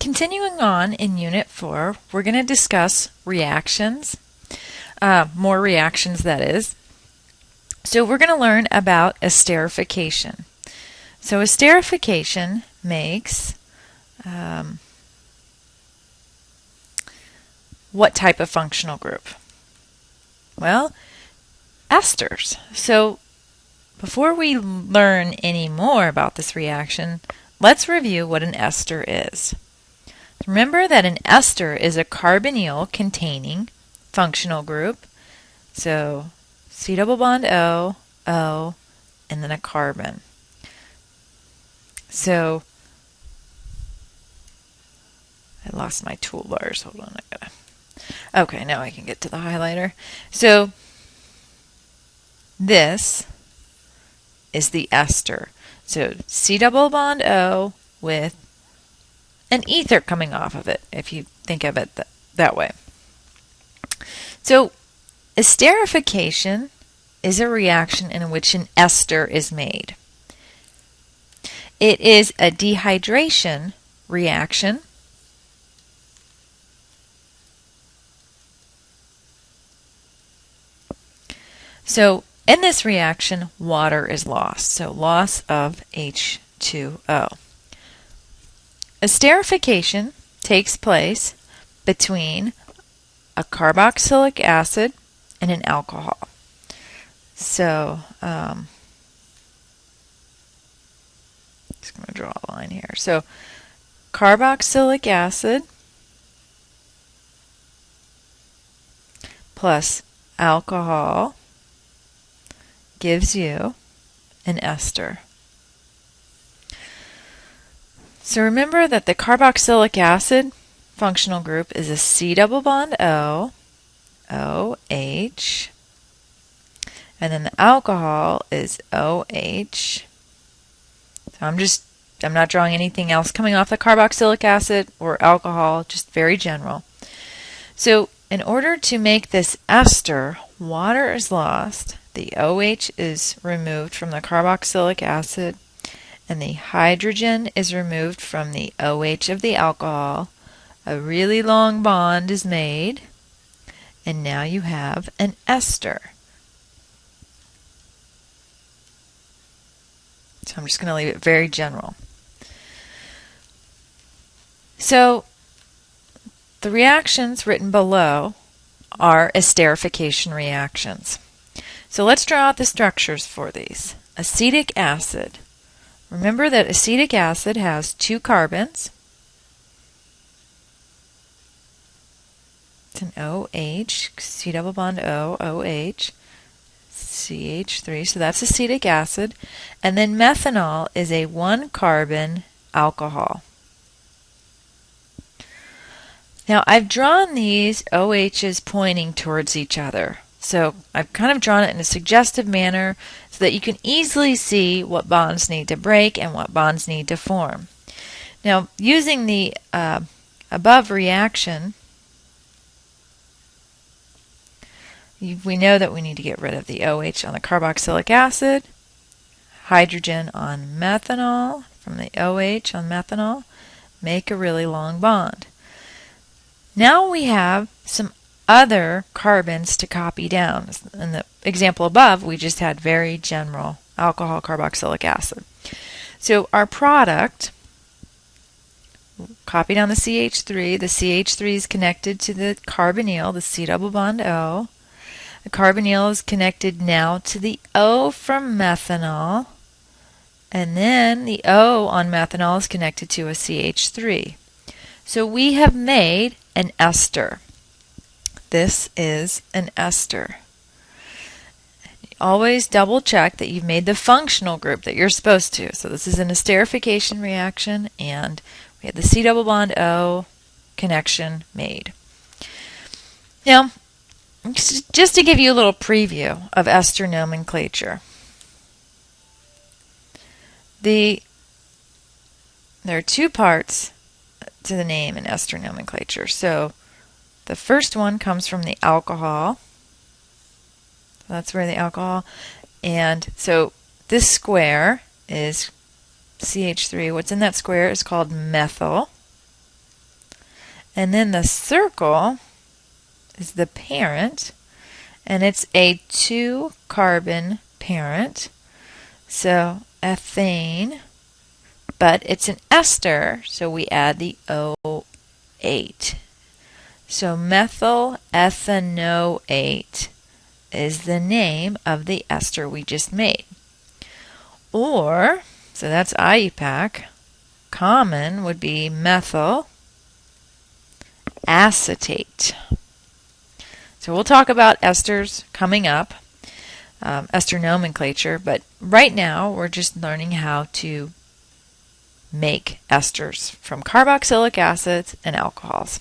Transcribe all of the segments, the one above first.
continuing on in Unit 4, we're going to discuss reactions, more reactions that is. So we're going to learn about esterification. So esterification makes what type of functional group? Well, esters. So before we learn any more about this reaction, let's review what an ester is. Remember that an ester is a carbonyl containing functional group. So C double bond O, O, and then a carbon. So I lost my toolbars. Hold on, okay, now I can get to the highlighter. So this is the ester. So C double bond O with an ether coming off of it, if you think of it that way. So esterification is a reaction in which an ester is made. It is a dehydration reaction. So in this reaction, water is lost, so loss of H2O. Esterification takes place between a carboxylic acid and an alcohol. So, just going to draw a line here. So, carboxylic acid plus alcohol gives you an ester. So remember that the carboxylic acid functional group is a C double bond O, OH, and then the alcohol is OH. So I'm not drawing anything else coming off the carboxylic acid or alcohol, just very general. So in order to make this ester, water is lost, the OH is removed from the carboxylic acid, and the hydrogen is removed from the OH of the alcohol. A really long bond is made, and now you have an ester. So I'm just going to leave it very general. So the reactions written below are esterification reactions. So let's draw out the structures for these. Acetic acid. Remember that acetic acid has 2 carbons. It's an OH, C double bond O, OH, CH3, so that's acetic acid. And then methanol is a 1-carbon alcohol. Now I've drawn these OHs pointing towards each other. So I've kind of drawn it in a suggestive manner so that you can easily see what bonds need to break and what bonds need to form. Now, using the above reaction, we know that we need to get rid of the OH on the carboxylic acid, hydrogen on methanol from the OH on methanol, make a really long bond. Now we have some other carbons to copy down. In the example above, we just had very general alcohol carboxylic acid. So our product, copy down the CH3. The CH3 is connected to the carbonyl, the C double bond O. The carbonyl is connected now to the O from methanol. And then the O on methanol is connected to a CH3. So we have made an ester. This is an ester. Always double check that you've made the functional group that you're supposed to. So this is an esterification reaction, and we have the C double bond O connection made. Now, just to give you a little preview of ester nomenclature. There are 2 parts to the name in ester nomenclature. So the first one comes from the alcohol. That's where the alcohol, and so this square is CH3. What's in that square is called methyl. And then the circle is the parent, and it's a 2-carbon parent. So ethane, but it's an ester, so we add the O8. So methyl ethanoate is the name of the ester we just made. Or, so that's IUPAC, common would be methyl acetate. So we'll talk about esters coming up, Esther Nomenclature, but right now we're just learning how to make esters from carboxylic acids and alcohols.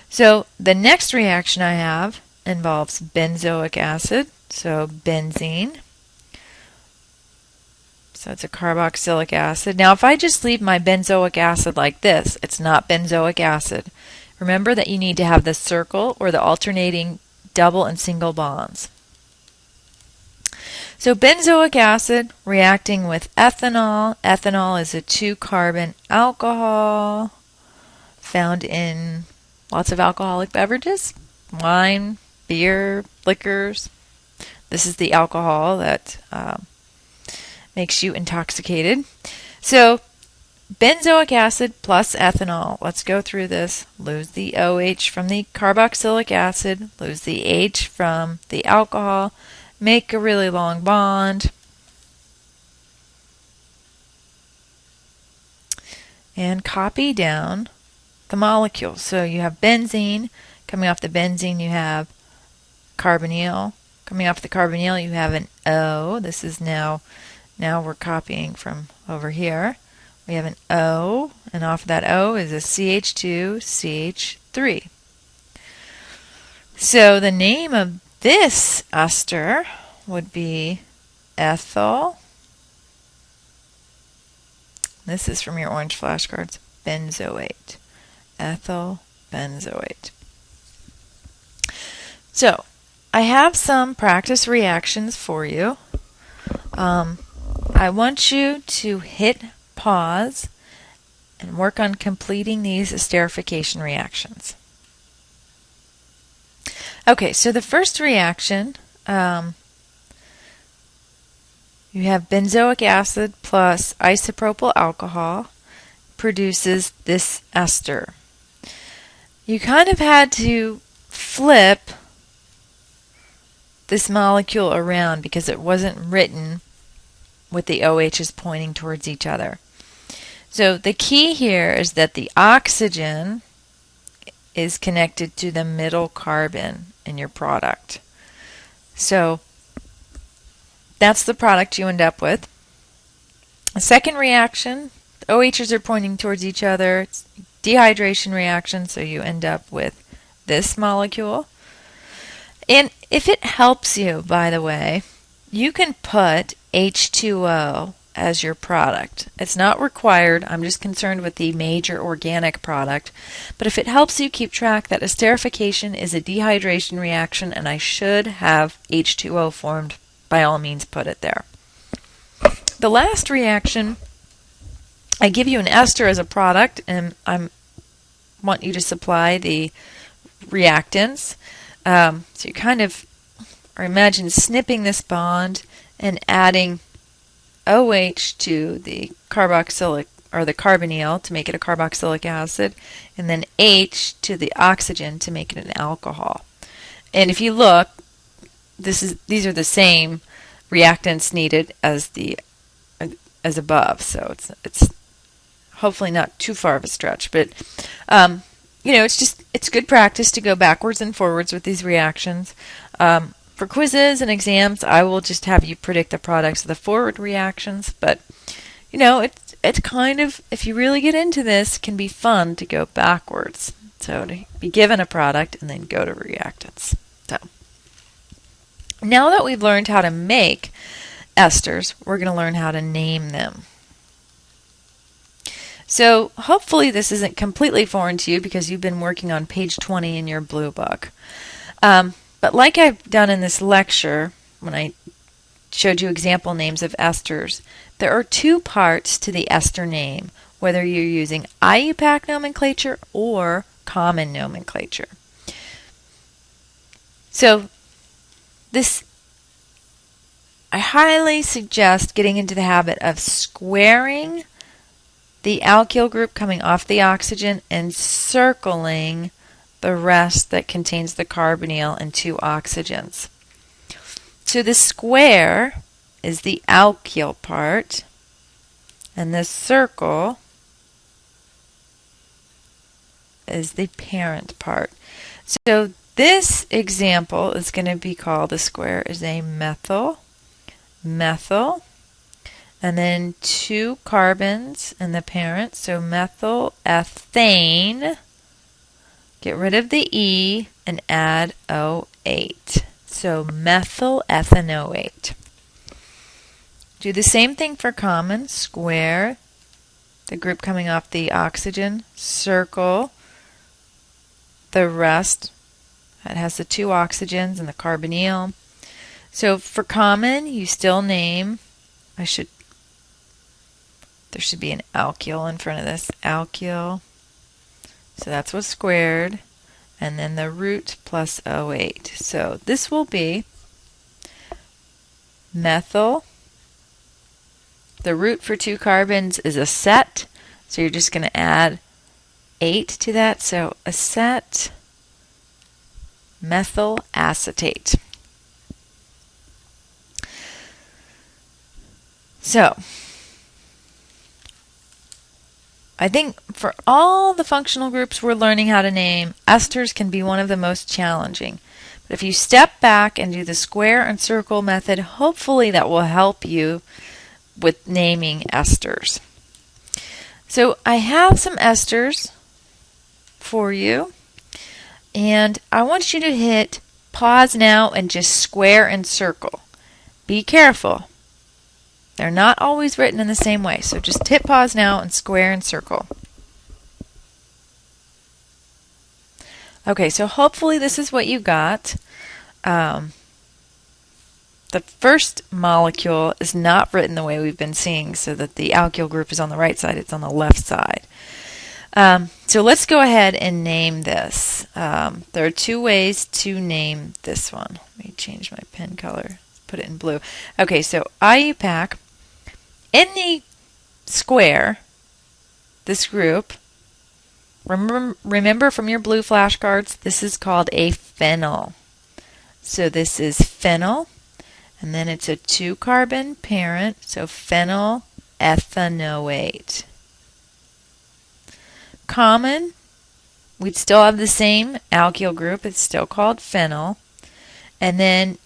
So the next reaction I have involves benzoic acid, so benzene. So it's a carboxylic acid. Now if I just leave my benzoic acid like this, it's not benzoic acid. Remember that you need to have the circle or the alternating double and single bonds. So benzoic acid reacting with ethanol. Ethanol is a 2-carbon alcohol found in lots of alcoholic beverages, wine, beer, liquors. This is the alcohol that makes you intoxicated. So benzoic acid plus ethanol. Let's go through this. Lose the OH from the carboxylic acid, lose the H from the alcohol, make a really long bond, and copy down the molecules. So you have benzene. Coming off the benzene you have carbonyl. Coming off the carbonyl you have an O. This is now we're copying from over here. We have an O, and off of that O is a CH2CH3. So the name of this ester would be ethyl. This is from your orange flashcards. Benzoate. Ethyl benzoate. So I have some practice reactions for you. I want you to hit pause and work on completing these esterification reactions. Okay, so the first reaction, you have benzoic acid plus isopropyl alcohol produces this ester. You kind of had to flip this molecule around because it wasn't written with the OHs pointing towards each other. So the key here is that the oxygen is connected to the middle carbon in your product. So that's the product you end up with. A second reaction, the OHs are pointing towards each other. It's dehydration reaction, so you end up with this molecule. And if it helps you, by the way, you can put H2O as your product. It's not required. I'm just concerned with the major organic product. But if it helps you keep track that esterification is a dehydration reaction and I should have H2O formed, by all means put it there. The last reaction, I give you an ester as a product and I want you to supply the reactants. So you kind of, or imagine snipping this bond and adding OH to the carboxylic or the carbonyl to make it a carboxylic acid, and then H to the oxygen to make it an alcohol. And if you look, these are the same reactants needed as above, so it's hopefully not too far of a stretch, but it's good practice to go backwards and forwards with these reactions. For quizzes and exams, I will just have you predict the products of the forward reactions, but it's kind of, if you really get into this, can be fun to go backwards. So to be given a product and then go to reactants. So now that we've learned how to make esters, we're going to learn how to name them. So hopefully this isn't completely foreign to you because you've been working on page 20 in your blue book. But like I've done in this lecture, when I showed you example names of esters, there are two parts to the ester name, whether you're using IUPAC nomenclature or common nomenclature. So I highly suggest getting into the habit of squaring the alkyl group coming off the oxygen and circling the rest that contains the carbonyl and 2 oxygens. So the square is the alkyl part, and the circle is the parent part. So this example is going to be called, the square is a methyl, and then 2 carbons in the parent, so methyl ethane. Get rid of the E and add O8. So methyl ethanoate. Do the same thing for common. Square the group coming off the oxygen, circle the rest that has the 2 oxygens and the carbonyl. So for common, you still name, there should be an alkyl in front of this, alkyl. So that's what's squared, and then the root plus O8. So this will be methyl. The root for 2 carbons is acet, so you're just going to add 8 to that, so acet methyl acetate. So I think for all the functional groups we're learning how to name, esters can be one of the most challenging. But if you step back and do the square and circle method, hopefully that will help you with naming esters. So I have some esters for you, and I want you to hit pause now and just square and circle. Be careful. They're not always written in the same way, so just hit pause now and square and circle. Okay, so hopefully this is what you got. The first molecule is not written the way we've been seeing, so that the alkyl group is on the right side, it's on the left side. So let's go ahead and name this. There are 2 ways to name this one. Let me change my pen color, put it in blue. Okay, so IUPAC. In the square, this group, remember from your blue flashcards, this is called a phenyl. So this is phenyl, and then it's a 2-carbon parent, so phenyl ethanoate. Common, we'd still have the same alkyl group, it's still called phenyl, and then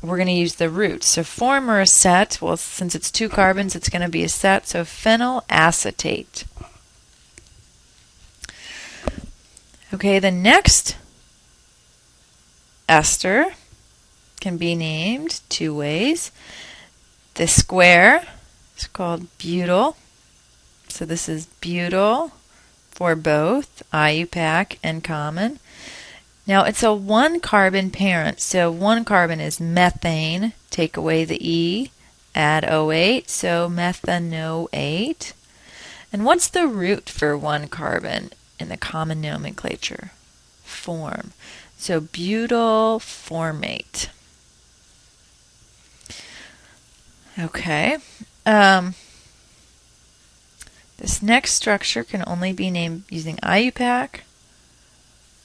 we're going to use the root. So former acet, well, since it's 2 carbons, it's going to be acet, so phenyl acetate. Okay, the next ester can be named 2 ways. The square is called butyl. So this is butyl for both IUPAC and common. Now it's a 1-carbon parent, so 1 carbon is methane, take away the E, add O8, so methanoate. And what's the root for 1 carbon in the common nomenclature? Form. So butyl formate. Okay. This next structure can only be named using IUPAC.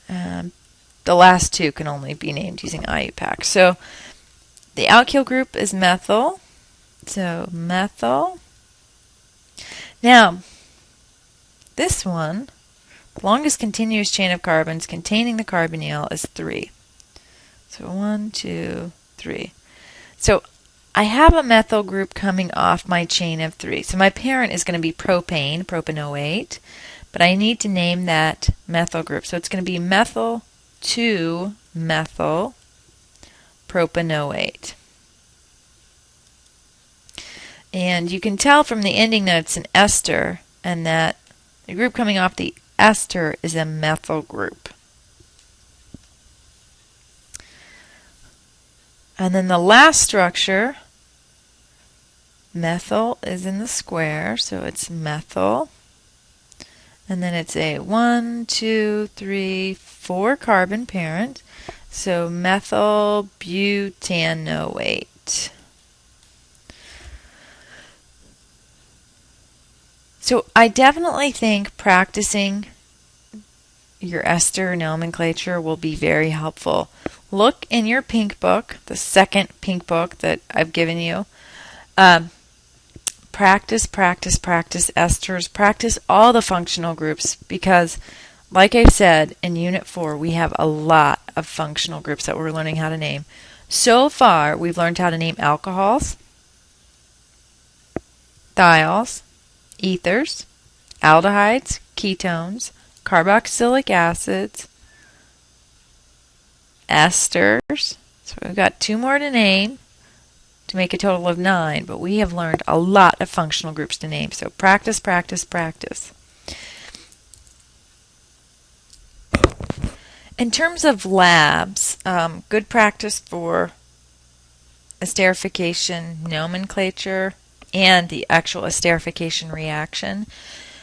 The last 2 can only be named using IUPAC. So the alkyl group is methyl. So methyl. Now, this one, the longest continuous chain of carbons containing the carbonyl is 3. So 1, 2, 3. So I have a methyl group coming off my chain of 3. So my parent is going to be propane, propanoate, but I need to name that methyl group. So it's going to be methyl 2-methyl propanoate. And you can tell from the ending that it's an ester, and that the group coming off the ester is a methyl group. And then the last structure, methyl is in the square, so it's methyl. And then it's a 1, 2, 3, 4 carbon parent. So methyl butanoate. So I definitely think practicing your Esther nomenclature will be very helpful. Look in your pink book, the second pink book that I've given you. Practice, practice, practice esters. Practice all the functional groups because, like I said, in Unit 4, we have a lot of functional groups that we're learning how to name. So far, we've learned how to name alcohols, thiols, ethers, aldehydes, ketones, carboxylic acids, esters. So we've got 2 more to name to make a total of 9, but we have learned a lot of functional groups to name. So practice, practice, practice. In terms of labs, good practice for esterification nomenclature and the actual esterification reaction.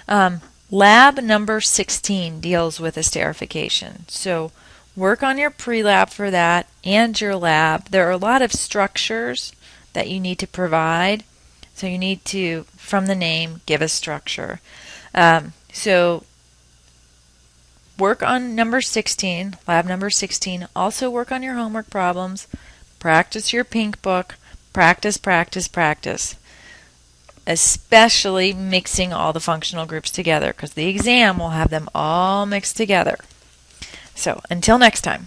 Lab number 16 deals with esterification. So work on your pre-lab for that and your lab. There are a lot of structures that you need to provide. So you need to, from the name, give a structure. So work on number 16, lab number 16. Also work on your homework problems. Practice your pink book. Practice, practice, practice. Especially mixing all the functional groups together because the exam will have them all mixed together. So until next time.